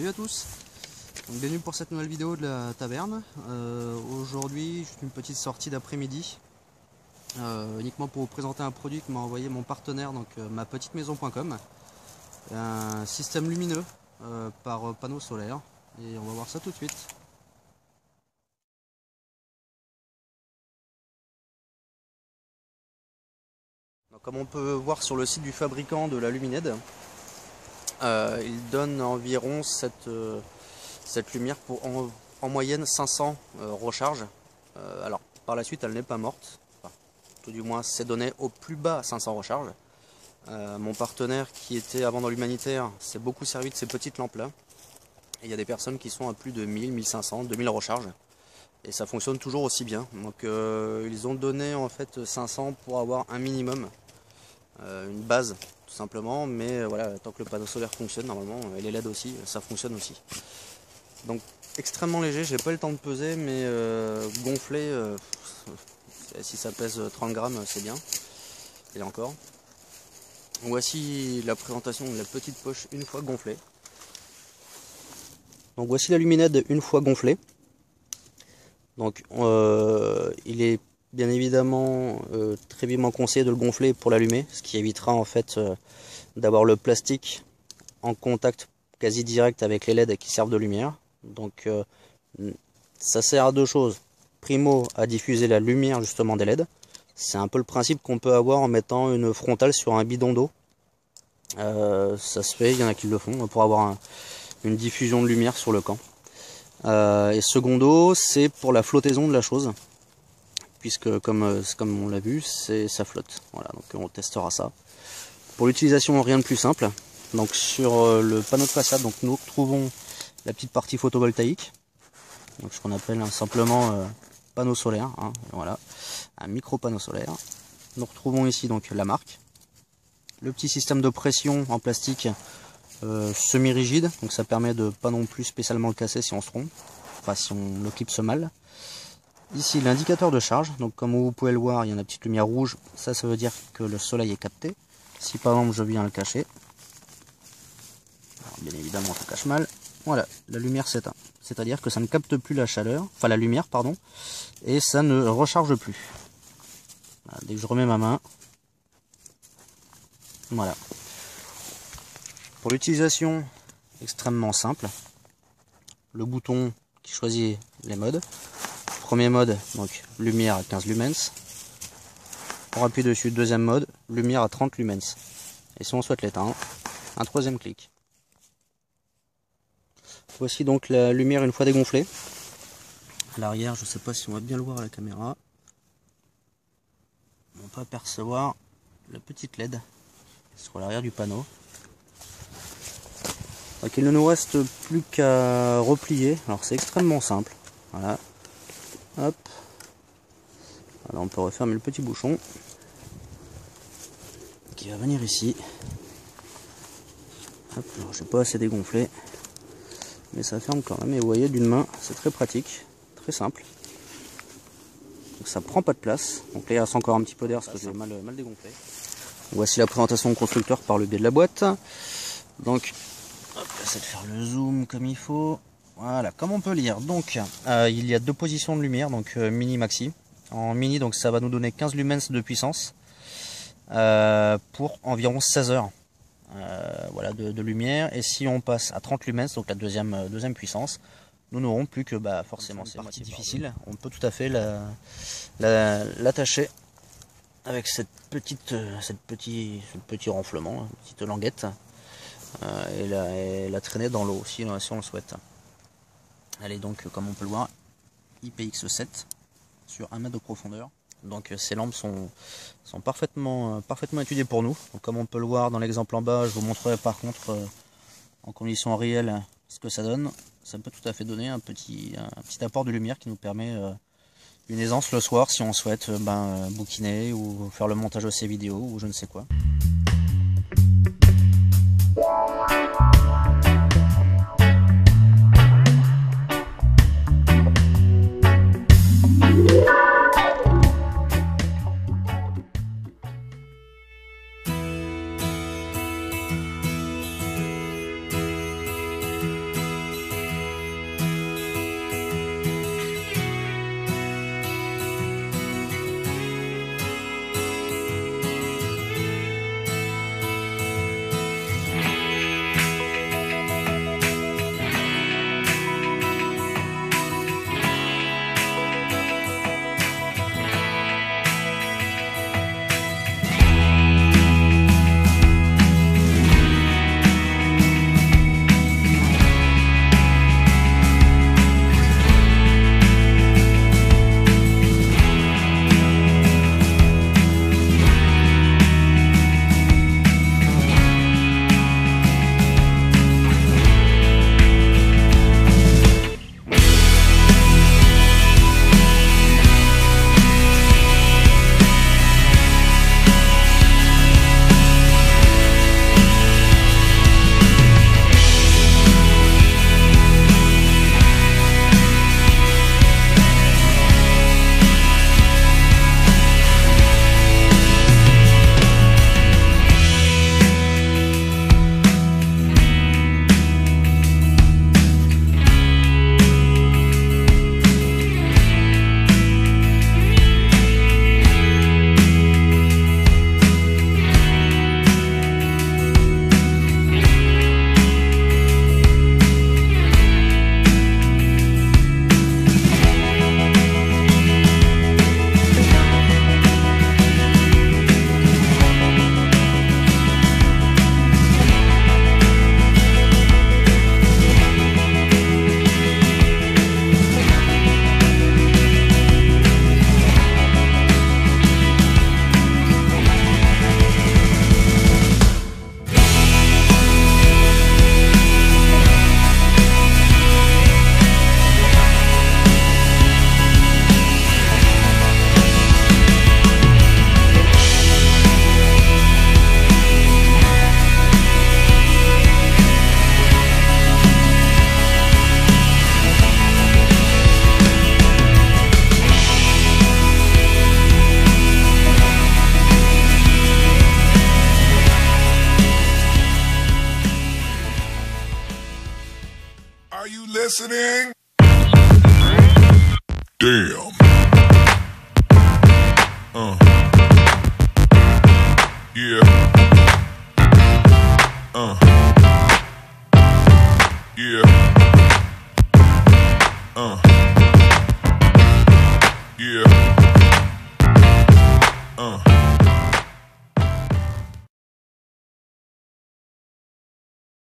Salut à tous, donc, bienvenue pour cette nouvelle vidéo de la taverne. Aujourd'hui, juste une petite sortie d'après-midi, uniquement pour vous présenter un produit que m'a envoyé mon partenaire, donc mapetitemaison.com. Un système lumineux par panneau solaire, et on va voir ça tout de suite. Donc, comme on peut voir sur le site du fabricant de la Lumined, il donne environ cette lumière pour en moyenne 500 recharges. Alors par la suite elle n'est pas morte, enfin, tout du moins c'est donné au plus bas 500 recharges. Mon partenaire qui était avant dans l'humanitaire s'est beaucoup servi de ces petites lampes là. Et il y a des personnes qui sont à plus de 1000, 1500, 2000 recharges. Et ça fonctionne toujours aussi bien. Donc ils ont donné en fait 500 pour avoir un minimum, une base tout simplement. Mais voilà, tant que le panneau solaire fonctionne normalement, et les LED aussi, ça fonctionne aussi. Donc extrêmement léger, j'ai pas eu le temps de peser, mais gonflé, si ça pèse 30 grammes c'est bien. Et encore. Voici la présentation de la petite poche une fois gonflée. Donc voici la Lumined une fois gonflée. Donc il est bien évidemment très vivement conseillé de le gonfler pour l'allumer, ce qui évitera en fait d'avoir le plastique en contact quasi direct avec les LED qui servent de lumière. Donc ça sert à deux choses. Primo, à diffuser la lumière justement des LED. C'est un peu le principe qu'on peut avoir en mettant une frontale sur un bidon d'eau. Ça se fait, il y en a qui le font pour avoir une diffusion de lumière sur le camp. Et secondo, c'est pour la flottaison de la chose, puisque comme on l'a vu, ça flotte. Voilà, donc on testera ça. Pour l'utilisation, rien de plus simple. Donc sur le panneau de façade, donc nous retrouvons la petite partie photovoltaïque, donc ce qu'on appelle simplement panneau solaire. Hein, voilà, un micro panneau solaire. Nous retrouvons ici donc la marque, le petit système de pression en plastique semi-rigide, donc ça permet de pas non plus spécialement le casser si on se trompe, enfin si on le clipse mal. Ici l'indicateur de charge, donc comme vous pouvez le voir, il y a une petite lumière rouge, ça veut dire que le soleil est capté. Si par exemple je viens le cacher, alors, bien évidemment ça cache mal, voilà, la lumière s'éteint, c'est à dire que ça ne capte plus la chaleur, enfin la lumière pardon, et ça ne recharge plus. Voilà, dès que je remets ma main, voilà. Pour l'utilisation, extrêmement simple. Le bouton qui choisit les modes. Premier mode, donc lumière à 15 lumens. On appuie dessus, deuxième mode, lumière à 30 lumens. Et si on souhaite l'éteindre, un troisième clic. Voici donc la lumière une fois dégonflée. À l'arrière, je ne sais pas si on va bien le voir à la caméra. On peut apercevoir la petite LED sur l'arrière du panneau. Donc il ne nous reste plus qu'à replier. Alors c'est extrêmement simple. Voilà. Hop. Alors on peut refermer le petit bouchon qui va venir ici. Hop. Alors je n'ai pas assez dégonflé, mais ça ferme quand même. Et vous voyez, d'une main, c'est très pratique, très simple. Donc ça prend pas de place. Donc là il reste encore un petit peu d'air parce que je l'ai mal dégonflé. Voici la présentation du constructeur par le biais de la boîte. Donc hop, j'essaie de faire le zoom comme il faut. Voilà, comme on peut lire, donc il y a deux positions de lumière, donc mini maxi. En mini, donc ça va nous donner 15 lumens de puissance pour environ 16 heures voilà, de lumière. Et si on passe à 30 lumens, donc la deuxième puissance, nous n'aurons plus que forcément c'est partie difficile. On peut tout à fait l'attacher avec ce petit renflement, une petite languette. Et la traîner dans l'eau si on le souhaite. Elle est donc, comme on peut le voir, IPX7 sur 1 mètre de profondeur. Donc ces lampes sont parfaitement étudiées pour nous. Donc, comme on peut le voir dans l'exemple en bas, je vous montrerai par contre en conditions réelles ce que ça donne. Ça peut tout à fait donner un petit apport de lumière qui nous permet une aisance le soir si on souhaite bouquiner ou faire le montage de ces vidéos ou je ne sais quoi. listening? Damn. Yeah. Yeah. Yeah.